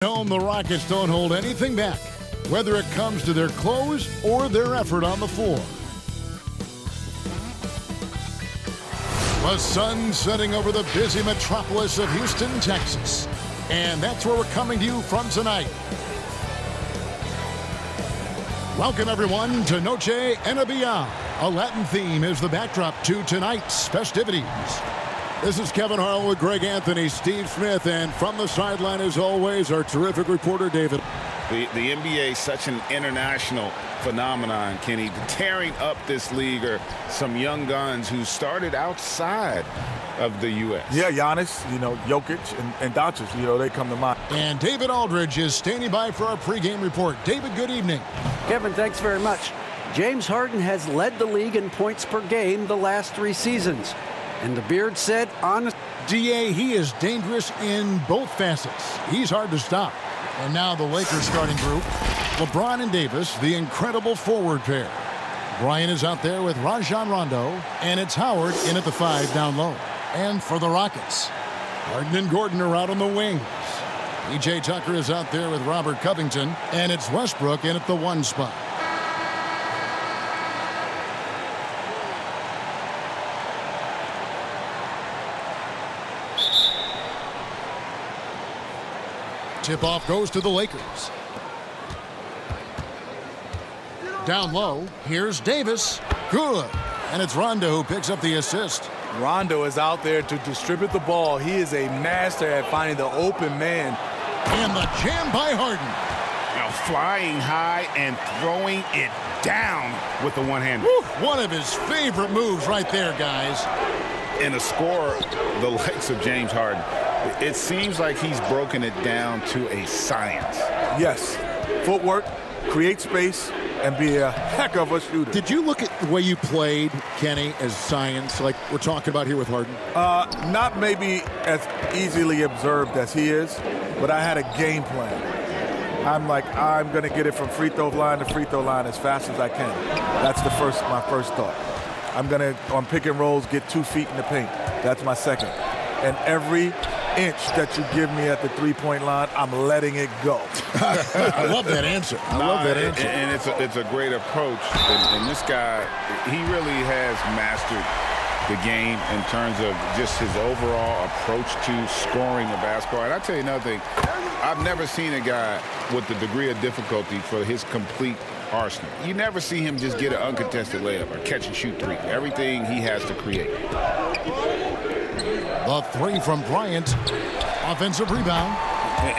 Home, the Rockets don't hold anything back, whether it comes to their clothes or their effort on the floor. The sun setting over the busy metropolis of Houston, Texas. And that's where we're coming to you from tonight. Welcome, everyone, to Noche Enabia. A Latin theme is the backdrop to tonight's festivities. This is Kevin Harlan with Greg Anthony, Steve Smith, and from the sideline, as always, our terrific reporter, David. The NBA is such an international phenomenon, Kenny. Tearing up this league are some young guns who started outside of the U.S. Yeah, Giannis, Jokic and Doncic, they come to mind. And David Aldridge is standing by for our pregame report. David, good evening. Kevin, thanks very much. James Harden has led the league in points per game the last 3 seasons. And the Beard said on DA, he is dangerous in both facets. He's hard to stop. And now the Lakers starting group. LeBron and Davis, the incredible forward pair. Bryant is out there with Rajon Rondo. And it's Howard in at the 5 down low. And for the Rockets, Harden and Gordon are out on the wings. P.J. Tucker is out there with Robert Covington. And it's Westbrook in at the 1 spot. Tip-off goes to the Lakers. Down low, here's Davis. Good. And it's Rondo who picks up the assist. Rondo is out there to distribute the ball. He is a master at finding the open man. And the jam by Harden. Flying high and throwing it down with the one-hander. One of his favorite moves right there, guys. And a scorer the likes of James Harden, it seems like he's broken it down to a science. Yes. Footwork, create space, and be a heck of a shooter. Did you look at the way you played, Kenny, as science, like we're talking about here with Harden? Not maybe as easily observed as he is, but I had a game plan. I'm going to get it from free throw line to free throw line as fast as I can. That's my first thought. I'm going to, on pick and rolls, get 2 feet in the paint. That's my second. And every inch that you give me at the three-point line, I'm letting it go. I love that answer. I love that answer. And it's a great approach. And this guy, he really has mastered the game in terms of just his overall approach to scoring the basketball. And I'll tell you another thing. I've never seen a guy with the degree of difficulty for his complete arsenal. You never see him just get an uncontested layup or catch and shoot 3. Everything he has to create. The 3 from Bryant. Offensive rebound.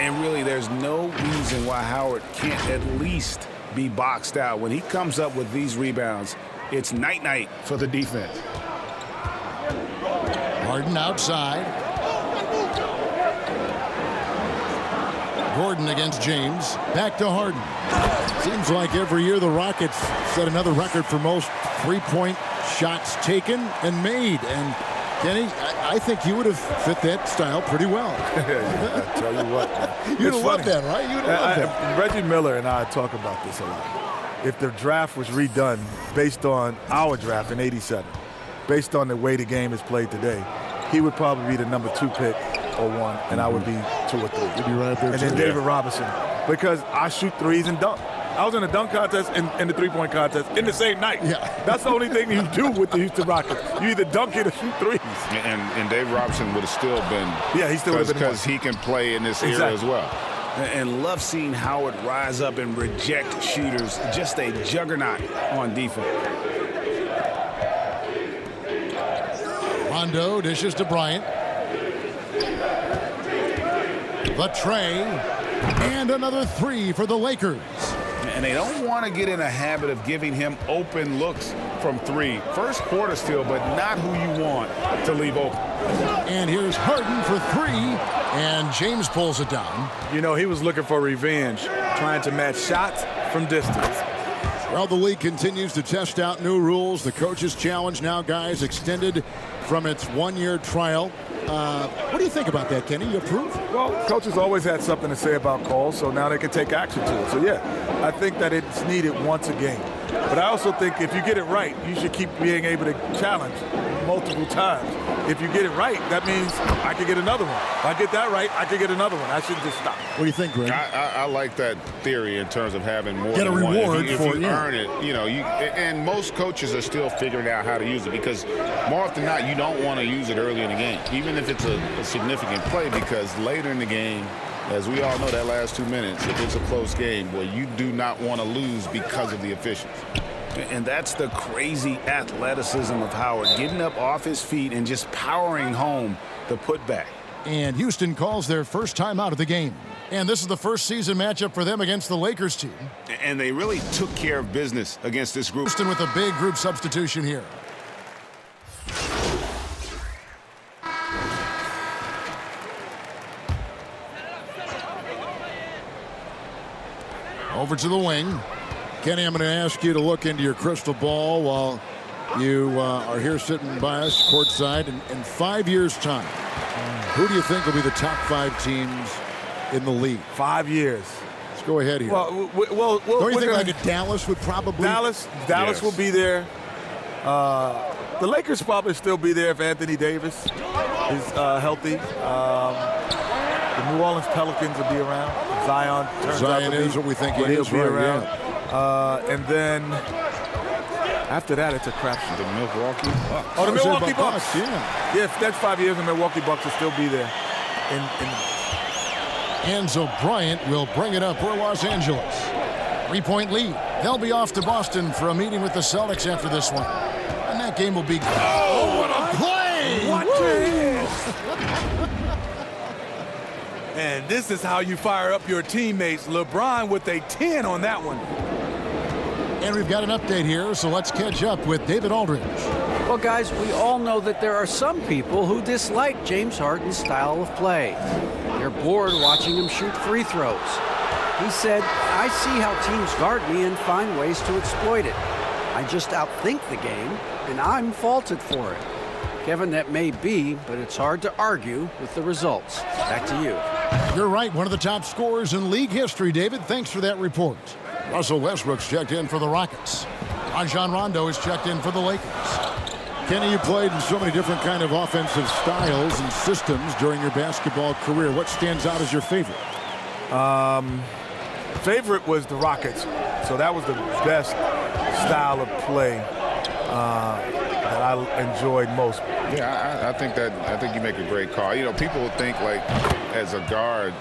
And really, there's no reason why Howard can't at least be boxed out. When he comes up with these rebounds, it's night-night for the defense. Harden outside. Gordon against James. Back to Harden. Seems like every year the Rockets set another record for most three-point shots taken and made. And Kenny, I think you would have fit that style pretty well. I tell you what. You'd have loved that, right? You'd have loved that. Reggie Miller and I talk about this a lot. If the draft was redone based on our draft in '87, based on the way the game is played today, he would probably be the number 2 pick or 1, and I would be 2 or 3. You'd be right there, and then David Robinson, because I shoot threes and dunk. I was in a dunk contest and the three-point contest in the same night. Yeah. That's the only thing you do with the Houston Rockets. You either dunk it or shoot threes. And David Robinson would have still been. Yeah, he still would have been. Because he can play in this era as well. And love seeing Howard rise up and reject shooters. Just a juggernaut on defense. Rondo dishes to Bryant. The tray. And another 3 for the Lakers. And they don't want to get in a habit of giving him open looks from 3. First quarter still, but not who you want to leave open. And here's Harden for 3. And James pulls it down. He was looking for revenge, trying to match shots from distance. Well, the league continues to test out new rules. The coaches' challenge now, guys, extended from its 1-year trial. What do you think about that, Kenny? You approve? Well, coaches always had something to say about calls, so now they can take action to it. So, yeah, I think that it's needed once a game. But I also think if you get it right, you should keep being able to challenge multiple times. if you get it right, that means I could get another one. If I get that right, I could get another one. I shouldn't just stop. What do you think, Greg? I like that theory in terms of having more Get a than one. reward If for you earn it, and most coaches are still figuring out how to use it, because more often than not, you don't want to use it early in the game, even if it's a significant play, because later in the game, as we all know, that last 2 minutes, if it's a close game, well, you do not want to lose because of the officials. And that's the crazy athleticism of Howard, getting up off his feet and just powering home the putback. And Houston calls their first time out of the game. And this is the first season matchup for them against the Lakers team. And they really took care of business against this group. Houston with a big group substitution here. Over to the wing. Kenny, I'm going to ask you to look into your crystal ball while you are here sitting by us courtside. In 5 years' time, who do you think will be the top 5 teams in the league? 5 years. Let's go ahead here. Well, don't you think like a Dallas would probably? Dallas Yes. will be there. The Lakers probably still be there if Anthony Davis is healthy. The New Orleans Pelicans will be around. Zion turns out to is be what we think he he'll is. be Right, around. yeah. And then after that, it's a crapshoot. The Milwaukee Bucks. Oh, the Milwaukee Bucks, Bucks. yeah. Yeah, if that's 5 years, the Milwaukee Bucks will still be there. And so Bryant will bring it up for Los Angeles. 3-point lead. They'll be off to Boston for a meeting with the Celtics after this one. And that game will be... Oh, what a play! And this is how you fire up your teammates. LeBron with a 10 on that one. And we've got an update here, so let's catch up with David Aldridge. Well, guys, we all know that there are some people who dislike James Harden's style of play. They're bored watching him shoot free throws. He said, I see how teams guard me and find ways to exploit it. I just outthink the game, and I'm faulted for it. Kevin, that may be, but it's hard to argue with the results. Back to you. You're right, one of the top scorers in league history, David. Thanks for that report. Russell Westbrook's checked in for the Rockets. Rajon Rondo is checked in for the Lakers. Kenny, you played in so many different kind of offensive styles and systems during your basketball career. What stands out as your favorite? Favorite was the Rockets. So that was the best style of play that I enjoyed most. Yeah, I think you make a great call. You know, people would think like as a guard,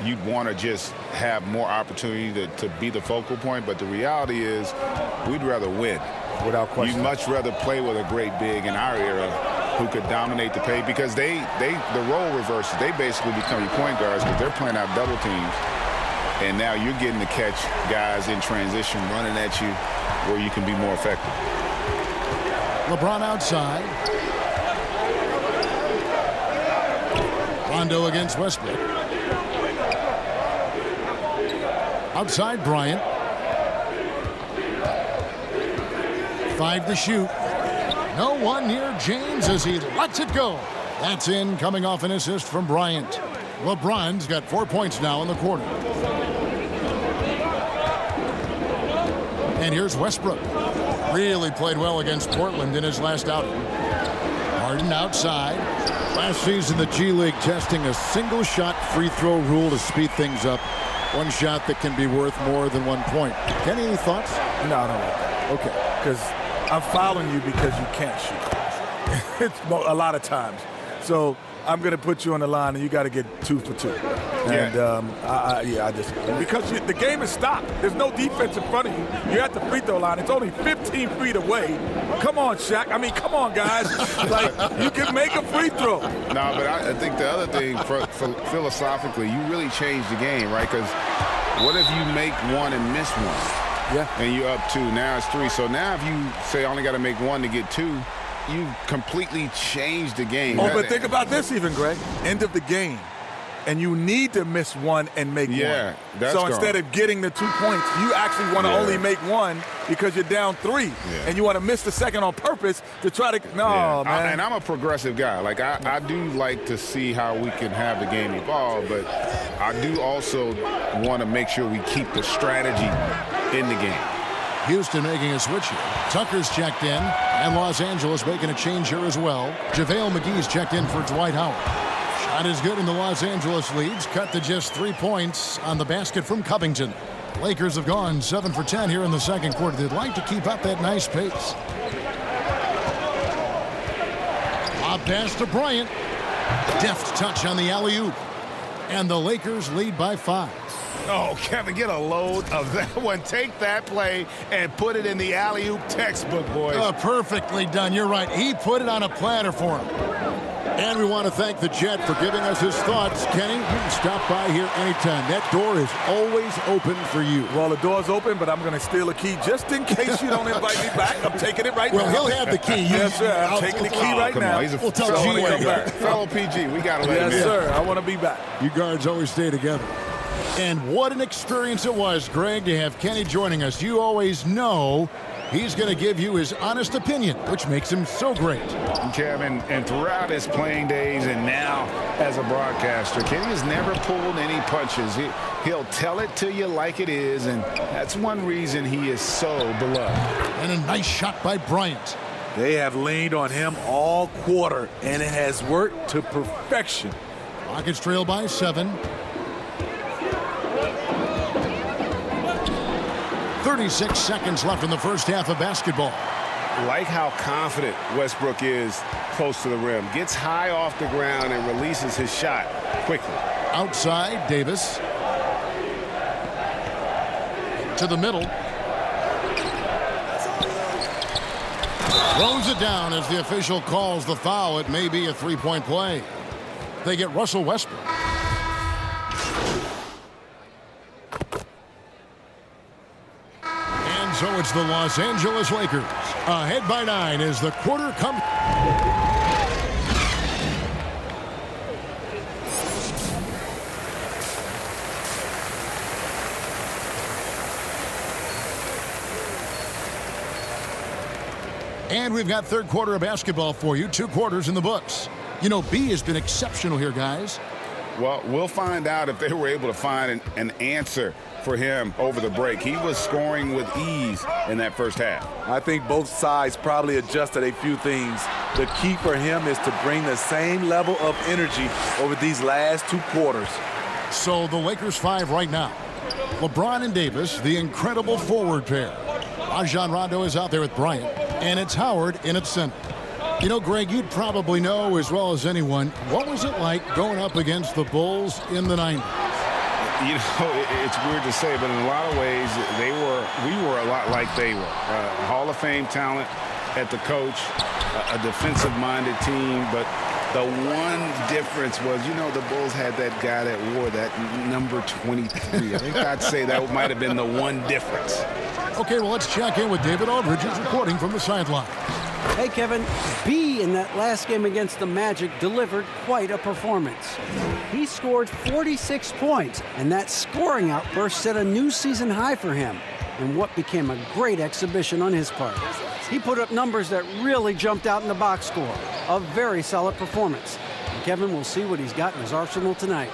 you'd want to just have more opportunity to be the focal point, but the reality is we'd rather win. Without question. You'd much rather play with a great big in our era who could dominate the paint, because the role reverses. They basically become your point guards because they're playing out double teams, and now you're getting to catch guys in transition running at you where you can be more effective. LeBron outside. Rondo against Westbrook. Outside Bryant. 5 to shoot. No one near James as he lets it go. That's in, coming off an assist from Bryant. LeBron's got 4 points now in the quarter. And here's Westbrook. Really played well against Portland in his last outing. Harden outside. Last season, the G League testing a single-shot free throw rule to speed things up. One shot that can be worth more than 1 point. Kenny, any thoughts? No, I don't like that. Okay. Because I'm fouling you because you can't shoot. It's a lot of times. So I'm going to put you on the line, and you got to get 2 for 2. And I just because the game is stopped. There's no defense in front of you. You're at the free throw line. It's only 15 feet away. Come on, Shaq. I mean, come on, guys. Like, you can make a free throw. No, but I think the other thing, philosophically, you really change the game, right? Because what if you make one and miss one? Yeah. And you're up 2. Now it's 3. So now if you say I only got to make 1 to get 2, you completely change the game. Oh, but think about this even, Greg. End of the game. And you need to miss 1 and make 1. That's so gone. instead of getting the 2 points, you actually want to only make 1 because you're down 3. And you want to miss the second on purpose to try to... No, man. And I'm a progressive guy. Like, I do like to see how we can have the game evolve, but I do also want to make sure we keep the strategy in the game. Houston making a switch here. Tucker's checked in, and Los Angeles making a change here as well. JaVale McGee's checked in for Dwight Howard. Shot is good, and the Los Angeles leads cut to just 3 points on the basket from Covington. Lakers have gone 7 for 10 here in the second quarter. They'd like to keep up that nice pace. Lob pass to Bryant. Deft touch on the alley-oop. And the Lakers lead by 5. Oh, Kevin, get a load of that one. Take that play and put it in the alley-oop textbook, boys. Perfectly done. You're right. He put it on a platter for him. And we want to thank the Jet for giving us his thoughts. Kenny, you can stop by here anytime. That door is always open for you. Well, the door's open, but I'm going to steal a key just in case you don't invite me back. I'm taking it right now. Well, he'll have the key. Yes, sir. I'm taking the key right now. He's a We'll tell fellow, G-Wade. fellow PG. We got to let him in. Yes, sir. I want to be back. You guards always stay together. And what an experience it was, Greg, to have Kenny joining us. You always know he's going to give you his honest opinion, which makes him so great. Kevin, and throughout his playing days and now as a broadcaster, Kenny has never pulled any punches. He'll tell it to you like it is, and that's one reason he is so beloved. And a nice shot by Bryant. They have leaned on him all quarter, and it has worked to perfection. Rockets trail by 7. 36 seconds left in the first half of basketball. Like how confident Westbrook is close to the rim. Gets high off the ground and releases his shot quickly. Outside, Davis. To the middle. Throws it down as the official calls the foul. It may be a three-point play. They get Russell Westbrook. So it's the Los Angeles Lakers ahead by 9 as the quarter comes. And we've got third quarter of basketball for you. 2 quarters in the books. You know, B has been exceptional here, guys. Well, we'll find out if they were able to find an answer for him over the break. He was scoring with ease in that first half. I think both sides probably adjusted a few things. The key for him is to bring the same level of energy over these last 2 quarters. So the Lakers 5 right now. LeBron and Davis, the incredible forward pair. Rajon Rondo is out there with Bryant, and it's Howard in at center. You know, Greg, you'd probably know as well as anyone, what was it like going up against the Bulls in the 90s? You know, it's weird to say, but in a lot of ways, we were a lot like they were. Hall of Fame talent at the coach, a defensive-minded team, but the one difference was, you know, the Bulls had that guy that wore that number 23. I think I'd say that might have been the one difference. Okay, well, let's check in with David Aldridge, who's reporting from the sideline. Hey, Kevin, B in that last game against the Magic delivered quite a performance. He scored 46 points, and that scoring outburst set a new season high for him in what became a great exhibition on his part. He put up numbers that really jumped out in the box score. A very solid performance. And Kevin, will see what he's got in his arsenal tonight.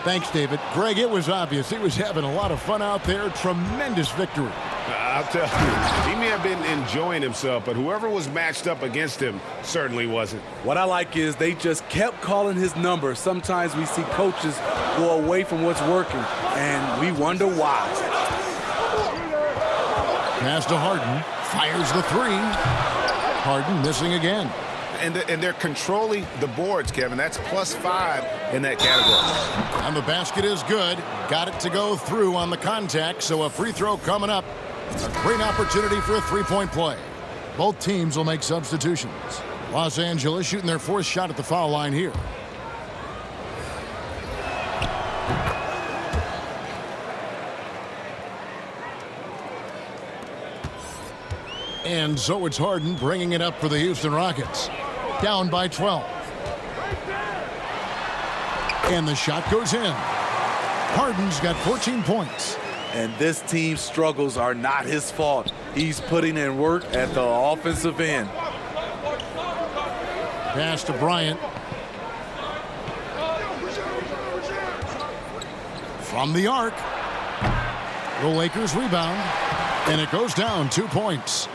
Thanks, David. Greg, it was obvious. He was having a lot of fun out there. Tremendous victory. I'll tell you, he may have been enjoying himself, but whoever was matched up against him certainly wasn't. What I like is they just kept calling his number. Sometimes we see coaches go away from what's working, and we wonder why. Pass to Harden. Fires the 3. Harden missing again. And they're controlling the boards, Kevin. That's +5 in that category. And the basket is good. Got it to go through on the contact, so a free throw coming up. A great opportunity for a three-point play. Both teams will make substitutions. Los Angeles shooting their 4th shot at the foul line here. And so it's Harden bringing it up for the Houston Rockets. Down by 12. And the shot goes in. Harden's got 14 points. And this team's struggles are not his fault. He's putting in work at the offensive end. Pass to Bryant. From the arc. The Lakers rebound. And it goes down 2 points.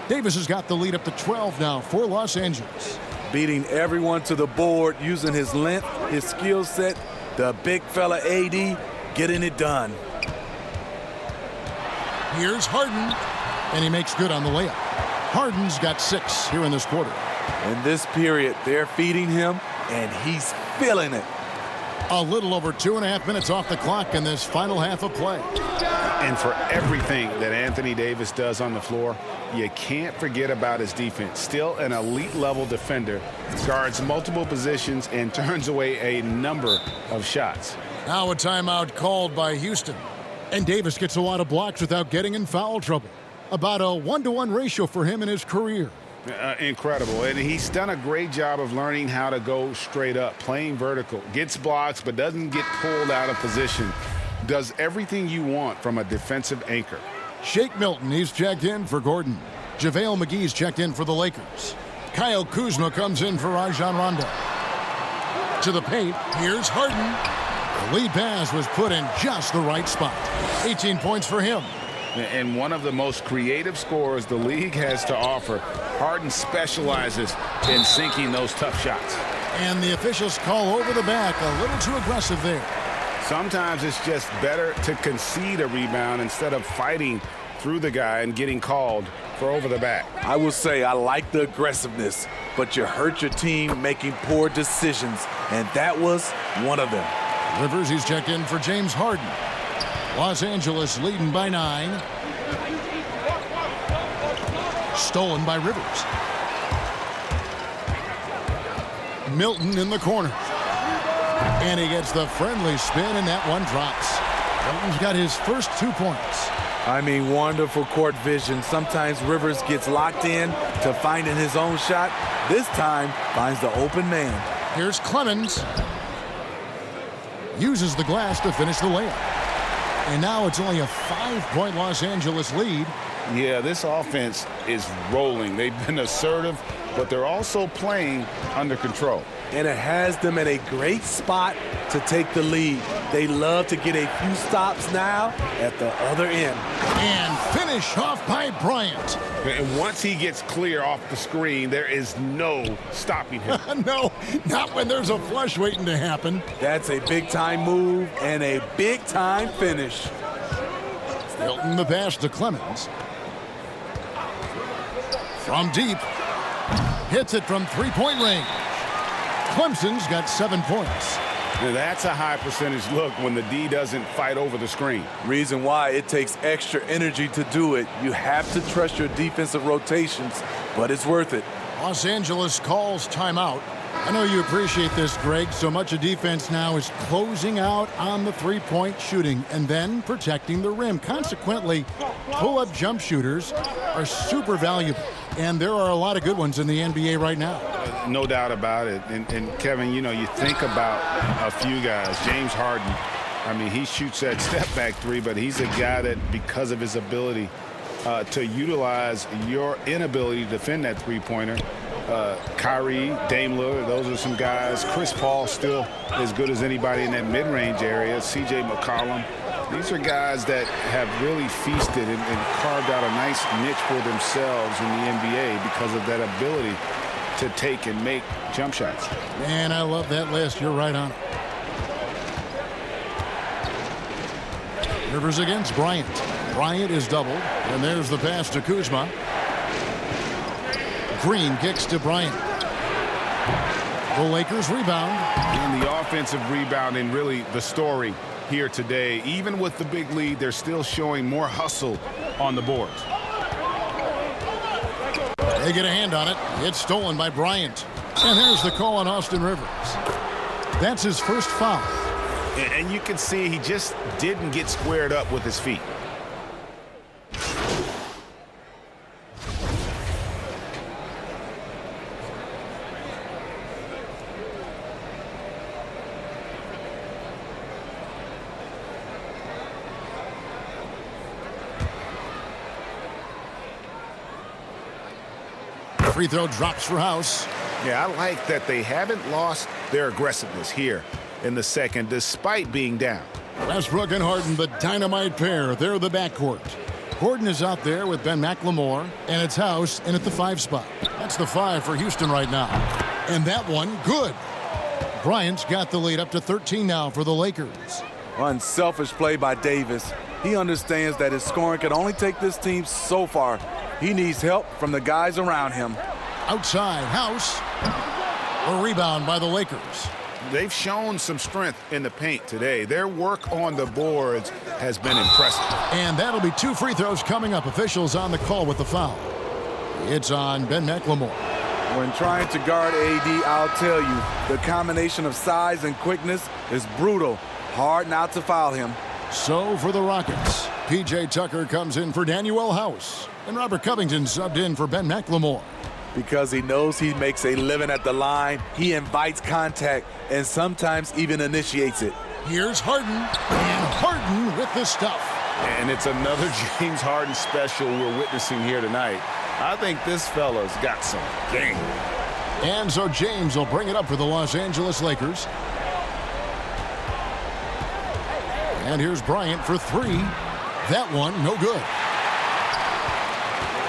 Davis has got the lead up to 12 now for Los Angeles. Beating everyone to the board, using his length, his skill set, the big fella AD, getting it done. Here's Harden, and he makes good on the layup. Harden's got 6 here in this quarter. In this period, they're feeding him, and he's feeling it. A little over 2.5 minutes off the clock in this final half of play. And for everything that Anthony Davis does on the floor, you can't forget about his defense. Still an elite level defender, guards multiple positions and turns away a number of shots. Now a timeout called by Houston. And Davis gets a lot of blocks without getting in foul trouble. About a 1-to-1 ratio for him in his career. Incredible. And he's done a great job of learning how to go straight up, playing vertical. Gets blocks but doesn't get pulled out of position. Does everything you want from a defensive anchor. Shake Milton, he's checked in for Gordon. JaVale McGee's checked in for the Lakers. Kyle Kuzma comes in for Rajon Rondo. To the paint, here's Harden. The lead pass was put in just the right spot. 18 points for him. And one of the most creative scorers the league has to offer. Harden specializes in sinking those tough shots. And the officials call over the back, a little too aggressive there. Sometimes it's just better to concede a rebound instead of fighting through the guy and getting called for over the back. I will say I like the aggressiveness, but you hurt your team making poor decisions, and that was one of them. Rivers, he's checked in for James Harden. Los Angeles leading by 9. Stolen by Rivers. Milton in the corner. And he gets the friendly spin, and that one drops. Milton's got his first 2 points. I mean, wonderful court vision. Sometimes Rivers gets locked in to finding his own shot. This time, finds the open man. Here's Clemens. Uses the glass to finish the layup. And now it's only a 5-point Los Angeles lead. Yeah, this offense is rolling. They've been assertive, but they're also playing under control. And it has them at a great spot to take the lead. They love to get a few stops now at the other end. And finish off by Bryant. And once he gets clear off the screen, there is no stopping him. No, not when there's a flush waiting to happen. That's a big-time move and a big-time finish. Milton the pass to Clemens. From deep. Hits it from 3-point range. Clemson's got 7 points. Now that's a high percentage look when the D doesn't fight over the screen. Reason why it takes extra energy to do it. You have to trust your defensive rotations, but it's worth it. Los Angeles calls timeout. I know you appreciate this, Greg. So much of defense now is closing out on the 3-point shooting and then protecting the rim. Consequently, pull-up jump shooters are super valuable. And there are a lot of good ones in the NBA right now. No doubt about it. And Kevin, you know, you think about a few guys. James Harden, I mean, he shoots that step-back 3, but he's a guy that, because of his ability to utilize your inability to defend that three-pointer, Kyrie, Dame Lillard, those are some guys. Chris Paul still as good as anybody in that mid-range area. C.J. McCollum. These are guys that have really feasted and carved out a nice niche for themselves in the NBA because of that ability to take and make jump shots. Man, I love that list. You're right on it. Rivers against Bryant. Bryant is doubled, and there's the pass to Kuzma. Green kicks to Bryant. The Lakers rebound. And the offensive rebounding, really the story here today. Even with the big lead, they're still showing more hustle on the boards. They get a hand on it. It's stolen by Bryant. And there's the call on Austin Rivers. That's his first foul. And you can see he just didn't get squared up with his feet. Free throw drops for House. Yeah, I like that they haven't lost their aggressiveness here in the second, despite being down. Westbrook and Harden, the dynamite pair. They're the backcourt. Gordon is out there with Ben McLemore, and it's House in at the 5 spot. That's the 5 for Houston right now. And that one, good. Bryant's got the lead up to 13 now for the Lakers. Unselfish play by Davis. He understands that his scoring can only take this team so far. He needs help from the guys around him. Outside, House. A rebound by the Lakers. They've shown some strength in the paint today. Their work on the boards has been impressive. And that'll be 2 free throws coming up. Officials on the call with the foul. It's on Ben McLemore. When trying to guard AD, I'll tell you, the combination of size and quickness is brutal. Hard not to foul him. So for the Rockets, P.J. Tucker comes in for Danuel House. And Robert Covington subbed in for Ben McLemore. Because he knows he makes a living at the line, he invites contact and sometimes even initiates it. Here's Harden, and Harden with the stuff. And it's another James Harden special we're witnessing here tonight. I think this fella's got some game. And so James will bring it up for the Los Angeles Lakers. And here's Bryant for 3. That one, no good.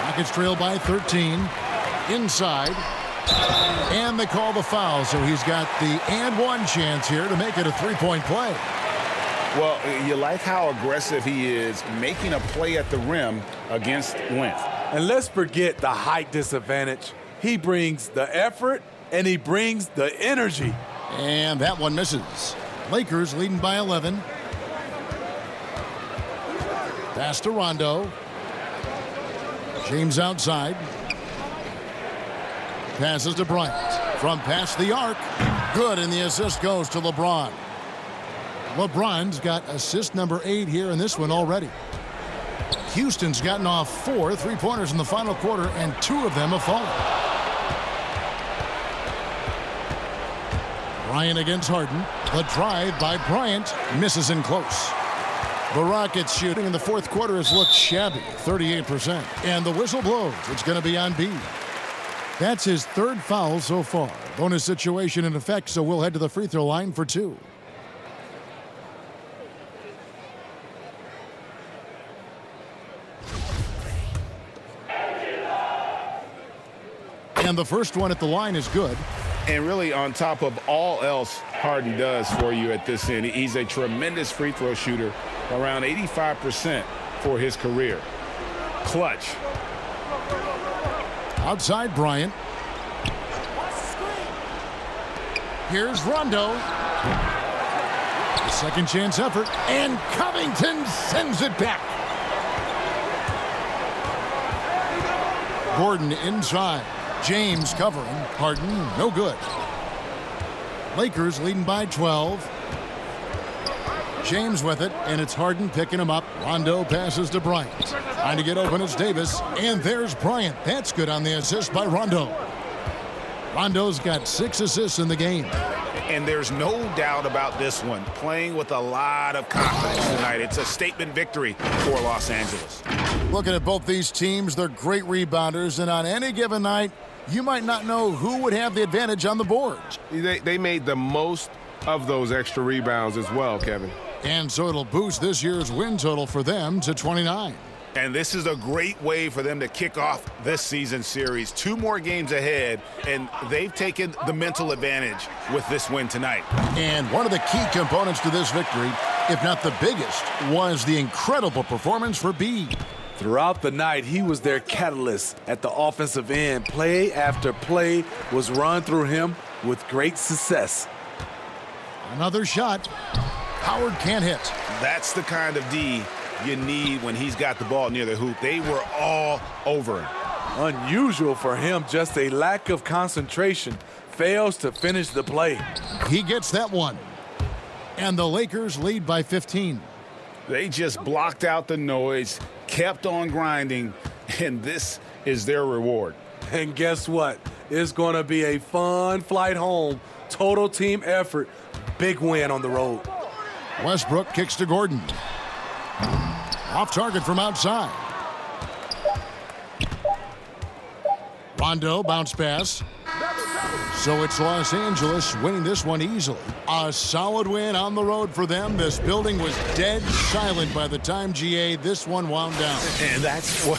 Rockets trail by 13. Inside. And they call the foul, so he's got the and one chance here to make it a 3-point play. Well, you like how aggressive he is making a play at the rim against length. And let's forget the height disadvantage. He brings the effort and he brings the energy. And that one misses. Lakers leading by 11. Pass to Rondo. James outside. Passes to Bryant. From past the arc. Good, and the assist goes to LeBron. LeBron's got assist number 8 here in this one already. Houston's gotten off 4 3-pointers in the final quarter, and 2 of them have fallen. Bryant against Harden. The drive by Bryant misses in close. The Rockets shooting in the fourth quarter has looked shabby, 38%. And the whistle blows. It's going to be on B. That's his 3rd foul so far. Bonus situation in effect, so we'll head to the free throw line for 2. And the first one at the line is good. And really, on top of all else Harden does for you at this end, he's a tremendous free throw shooter, around 85% for his career. Clutch. Outside Bryant. Here's Rondo. The second chance effort, and Covington sends it back. Gordon inside. James covering. Harden, no good. Lakers leading by 12. James with it, and it's Harden picking him up. Rondo passes to Bryant. Trying to get open is Davis, and there's Bryant. That's good on the assist by Rondo. Rondo's got 6 assists in the game. And there's no doubt about this one. Playing with a lot of confidence tonight. It's a statement victory for Los Angeles. Looking at both these teams, they're great rebounders, and on any given night, you might not know who would have the advantage on the boards. They made the most of those extra rebounds as well, Kevin. And so it'll boost this year's win total for them to 29. And this is a great way for them to kick off this season series. 2 more games ahead, and they've taken the mental advantage with this win tonight. And one of the key components to this victory, if not the biggest, was the incredible performance for B. Throughout the night, he was their catalyst at the offensive end. Play after play was run through him with great success. Another shot. Howard can't hit. That's the kind of D you need when he's got the ball near the hoop. They were all over him. Unusual for him, just a lack of concentration. Fails to finish the play. He gets that one. And the Lakers lead by 15. They just blocked out the noise, kept on grinding, and this is their reward. And guess what? It's going to be a fun flight home. Total team effort. Big win on the road. Westbrook kicks to Gordon. Off target from outside. Rondo bounce pass. So it's Los Angeles winning this one easily. A solid win on the road for them. This building was dead silent by the time, GA, this one wound down. And that's what